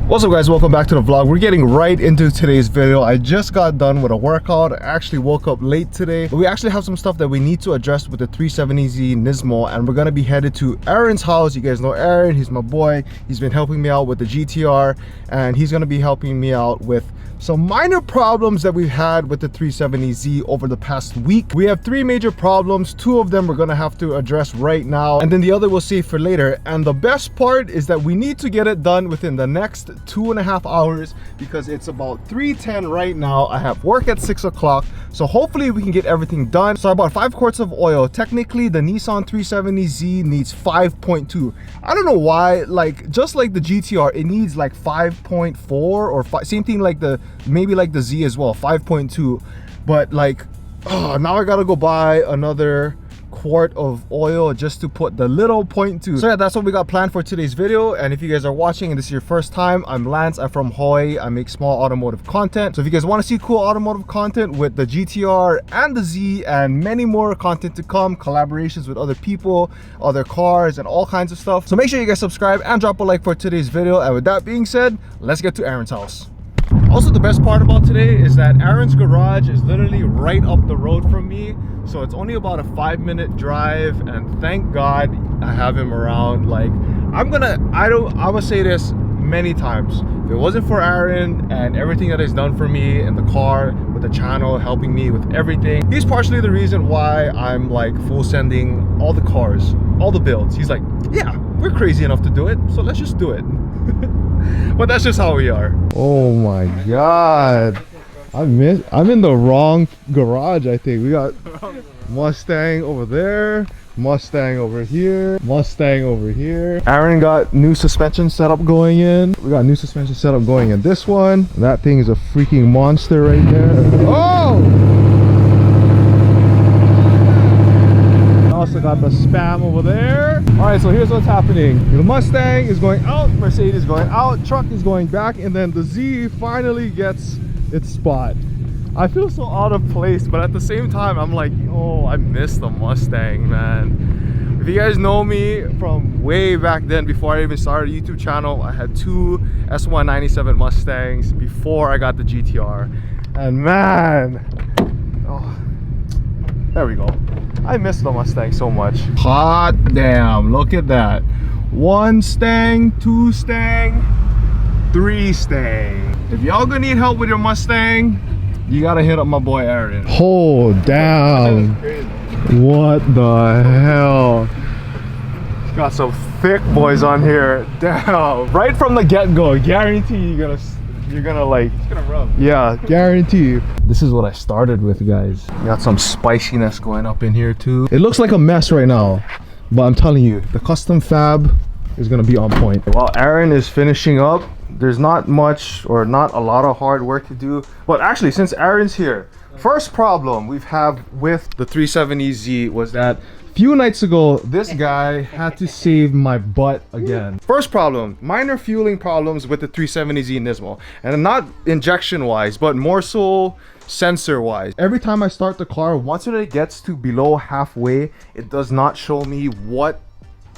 What's up guys, welcome back to the vlog. We're getting right into today's video. I just got done with a workout. I actually woke up late today, but we actually have some stuff that we need to address with the 370Z NISMO, and we're gonna be headed to Aaron's house. You guys know Aaron, he's my boy. He's been helping me out with the GTR, and he's gonna be helping me out with some minor problems that we've had with the 370Z over the past week. We have three major problems. Two of them we're gonna have to address right now, and then the other we'll save for later. And the best part is that we need to get it done within the next 2.5 hours because it's about 3:10 right now. I have work at 6 o'clock, so hopefully we can get everything done. So I bought 5 quarts of oil. Technically the Nissan 370Z needs 5.2. I don't know why, like just like the GTR, it needs like 5.4 or 5, same thing like the maybe like the Z as well, 5.2. But like, oh, now I gotta go buy another quart of oil just to put the little 0.2. So yeah, that's what we got planned for today's video. And if you guys are watching and this is your first time, I'm Lance. I'm from Hawaii. I make small automotive content. So if you guys want to see cool automotive content with the GTR and the Z and many more content to come, collaborations with other people, other cars, and all kinds of stuff, so make sure you guys subscribe and drop a like for today's video. And with that being said, let's get to Aaron's house. Also, the best part about today is that Aaron's garage is literally right up the road from me, so it's only about a 5-minute drive, and thank God I have him around. Like, I would say this many times, if it wasn't for Aaron and everything that he's done for me in the car, with the channel, helping me with everything, he's partially the reason why I'm like full sending all the cars, all the builds. He's like, yeah, we're crazy enough to do it, so let's just do it. But that's just how we are. Oh my God, I'm in the wrong garage. I think we got Mustang over there, Mustang over here, Mustang over here. Aaron got new suspension setup going in. We got new suspension setup going in this one. That thing is a freaking monster right there. Oh! Also got the spam over there. All right, so here's what's happening. The Mustang is going out, Mercedes is going out, truck is going back, and then the Z finally gets its spot. I feel so out of place, but at the same time, I'm like, oh, I miss the Mustang, man. If you guys know me from way back then, before I even started a YouTube channel, I had 2 S197 Mustangs before I got the GTR. And man, oh, there we go. I miss the Mustang so much. Hot damn, look at that. 1 Stang, 2 Stang, 3 Stang. If y'all gonna need help with your Mustang, you gotta hit up my boy Aaron. Oh damn. What the hell? Got some thick boys on here. Damn. Right from the get-go, guarantee you're gonna like, it's gonna rub. Yeah, guarantee. This is what I started with, guys. Got some spiciness going up in here too. It looks like a mess right now, but I'm telling you, the custom fab is gonna be on point. While Aaron is finishing up, there's not much or not a lot of hard work to do. But actually, since Aaron's here, first problem we've had with the 370Z was that few nights ago, this guy had to save my butt again. First problem, minor fueling problems with the 370Z NISMO. And not injection wise, but more so sensor wise. Every time I start the car, once it gets to below halfway, it does not show me what,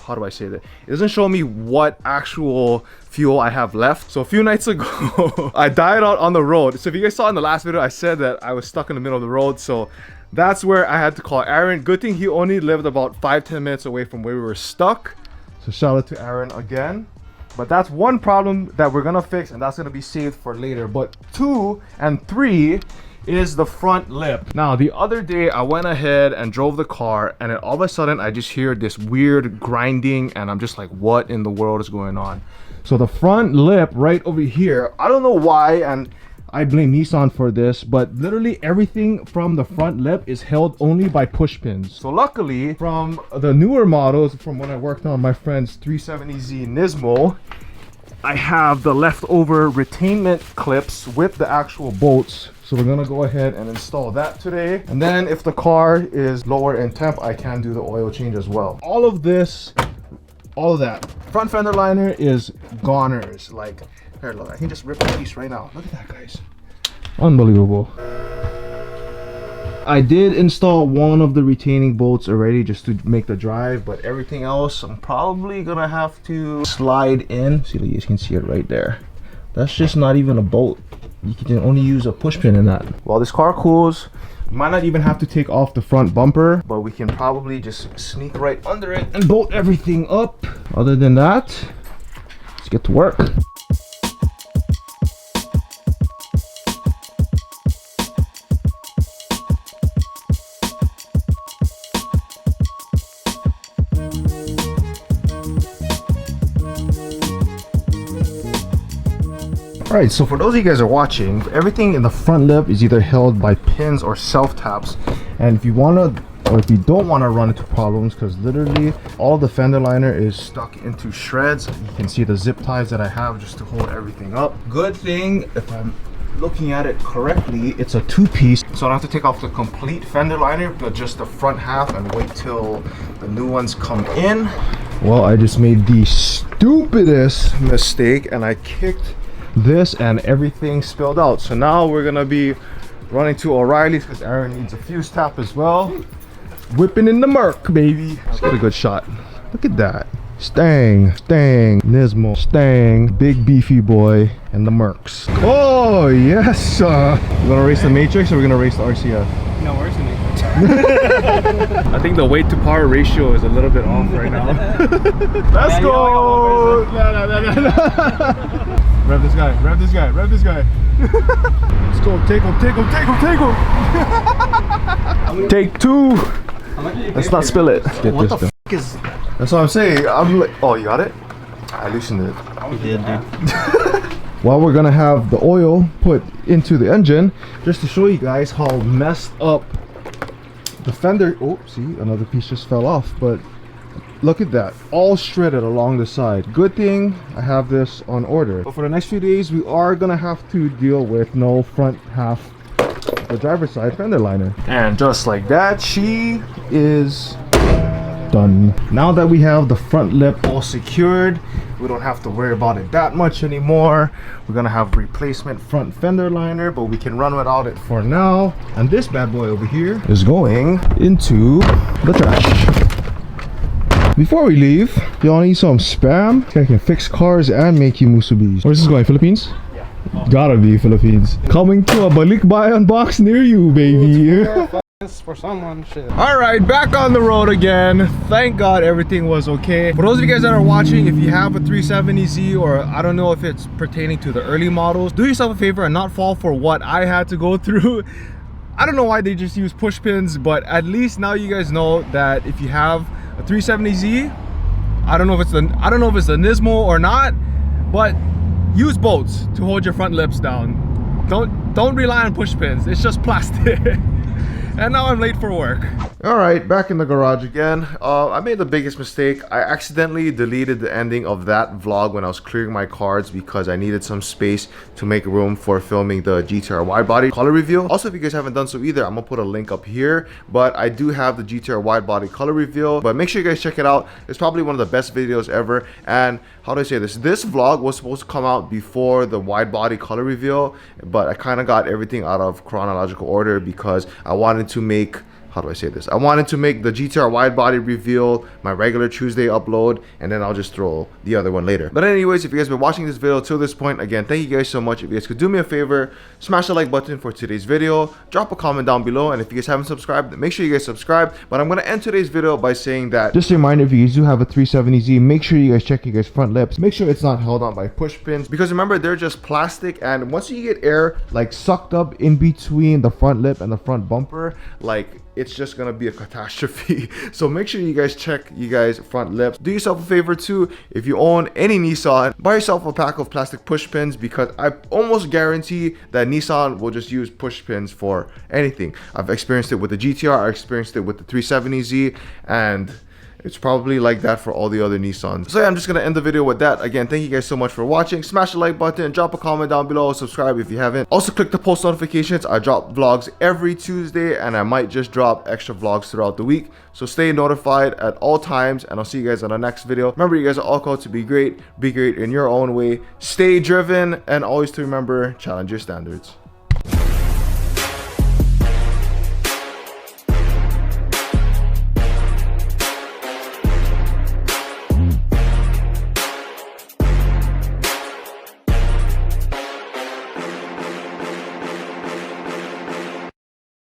how do I say that? It doesn't show me what actual fuel I have left. So a few nights ago, I died out on the road. So if you guys saw in the last video, I said that I was stuck in the middle of the road. So that's where I had to call Aaron. Good thing he only lived about 5-10 minutes away from where we were stuck. So shout out to Aaron again. But that's one problem that we're gonna fix, and that's gonna be saved for later. But 2 and 3 is the front lip. Now the other day I went ahead and drove the car, and then all of a sudden I just hear this weird grinding, and I'm just like, what in the world is going on? So the front lip right over here, I don't know why, and I blame Nissan for this, but literally everything from the front lip is held only by push pins. So luckily, from the newer models, from when I worked on my friend's 370Z NISMO, I have the leftover retainment clips with the actual bolts. So we're gonna go ahead and install that today. And then if the car is lower in temp, I can do the oil change as well. All of this, all of that. Front fender liner is goners. Like, here, look, I can just rip a piece right now. Look at that, guys. Unbelievable. I did install one of the retaining bolts already just to make the drive, but everything else I'm probably gonna have to slide in. See, you can see it right there. That's just not even a bolt. You can only use a push pin in that. While this car cools, we might not even have to take off the front bumper, but we can probably just sneak right under it and bolt everything up. Other than that, let's get to work. Alright, so for those of you guys who are watching, everything in the front lip is either held by pins or self taps. And if you want to, or if you don't want to run into problems, because literally all the fender liner is stuck into shreds. You can see the zip ties that I have just to hold everything up. Good thing, if I'm looking at it correctly, it's a two-piece, so I don't have to take off the complete fender liner, but just the front half and wait till the new ones come in. Well, I just made the stupidest mistake and I kicked this and everything spilled out. So now we're gonna be running to O'Reilly's because Aaron needs a fuse tap as well. Whipping in the Merc, baby. Let's get a good shot. Look at that. Stang, Nismo, Stang, big beefy boy, and the Mercs. Oh yes! We're gonna race the Matrix or we're gonna race the RCF? No, where's the Matrix? I think the weight to power ratio is a little bit off right now. Let's go! Rev this guy, rev this guy, rev this guy. Let's go, take him. Take two. Let's not spill it. Get What this the done. f is... That's what I'm saying. I'm like, oh, you got it? I loosened it. You did, dude. While we're gonna have the oil put into the engine, just to show you guys how messed up the fender. Oh, see, another piece just fell off, but look at that, all shredded along the side. Good thing I have this on order. But for the next few days, we are gonna have to deal with no front half, the driver's side fender liner. And just like that, she is done. Now that we have the front lip all secured, we don't have to worry about it that much anymore. We're gonna have replacement front fender liner, but we can run without it for now. And this bad boy over here is going into the trash. Before we leave, y'all need some spam. This guy can fix cars and make you musubis. Where's this going? Philippines? Yeah. Gotta be Philippines. Coming to a balikbayan box near you, baby. For someone, shit. Alright, back on the road again. Thank God everything was okay. For those of you guys that are watching, if you have a 370Z, or I don't know if it's pertaining to the early models, do yourself a favor and not fall for what I had to go through. I don't know why they just use push pins, but at least now you guys know that if you have a 370Z, I don't know if it's the Nismo or not, but use bolts to hold your front lips down. Don't rely on push pins. It's just plastic. And now I'm late for work. Alright, back in the garage again. I made the biggest mistake. I accidentally deleted the ending of that vlog when I was clearing my cards because I needed some space to make room for filming the GTR wide body color reveal. Also, if you guys haven't done so either, I'm gonna put a link up here. But I do have the GTR wide body color reveal. But make sure you guys check it out. It's probably one of the best videos ever. And how do I say this? This vlog was supposed to come out before the wide body color reveal, but I kind of got everything out of chronological order because I wanted to make, how do I say this? I wanted to make the GTR wide body reveal my regular Tuesday upload, and then I'll just throw the other one later. But anyways, if you guys have been watching this video till this point, again, thank you guys so much. If you guys could do me a favor, smash the like button for today's video, drop a comment down below, and if you guys haven't subscribed, make sure you guys subscribe. But I'm going to end today's video by saying that, just a reminder, if you guys do have a 370Z, make sure you guys check your guys' front lips. Make sure it's not held on by push pins, because remember, they're just plastic, and once you get air like sucked up in between the front lip and the front bumper, like, it's just gonna be a catastrophe. So make sure you guys check you guys front lips. Do yourself a favor too, if you own any Nissan, buy yourself a pack of plastic push pins, because I almost guarantee that Nissan will just use push pins for anything. I've experienced it with the GTR, I experienced it with the 370Z, and it's probably like that for all the other Nissans. So yeah, I'm just gonna end the video with that. Again, thank you guys so much for watching. Smash the like button, drop a comment down below, subscribe if you haven't. Also click the post notifications. I drop vlogs every Tuesday, and I might just drop extra vlogs throughout the week. So stay notified at all times, and I'll see you guys on the next video. Remember, you guys are all called to be great in your own way. Stay driven, and always to remember, challenge your standards.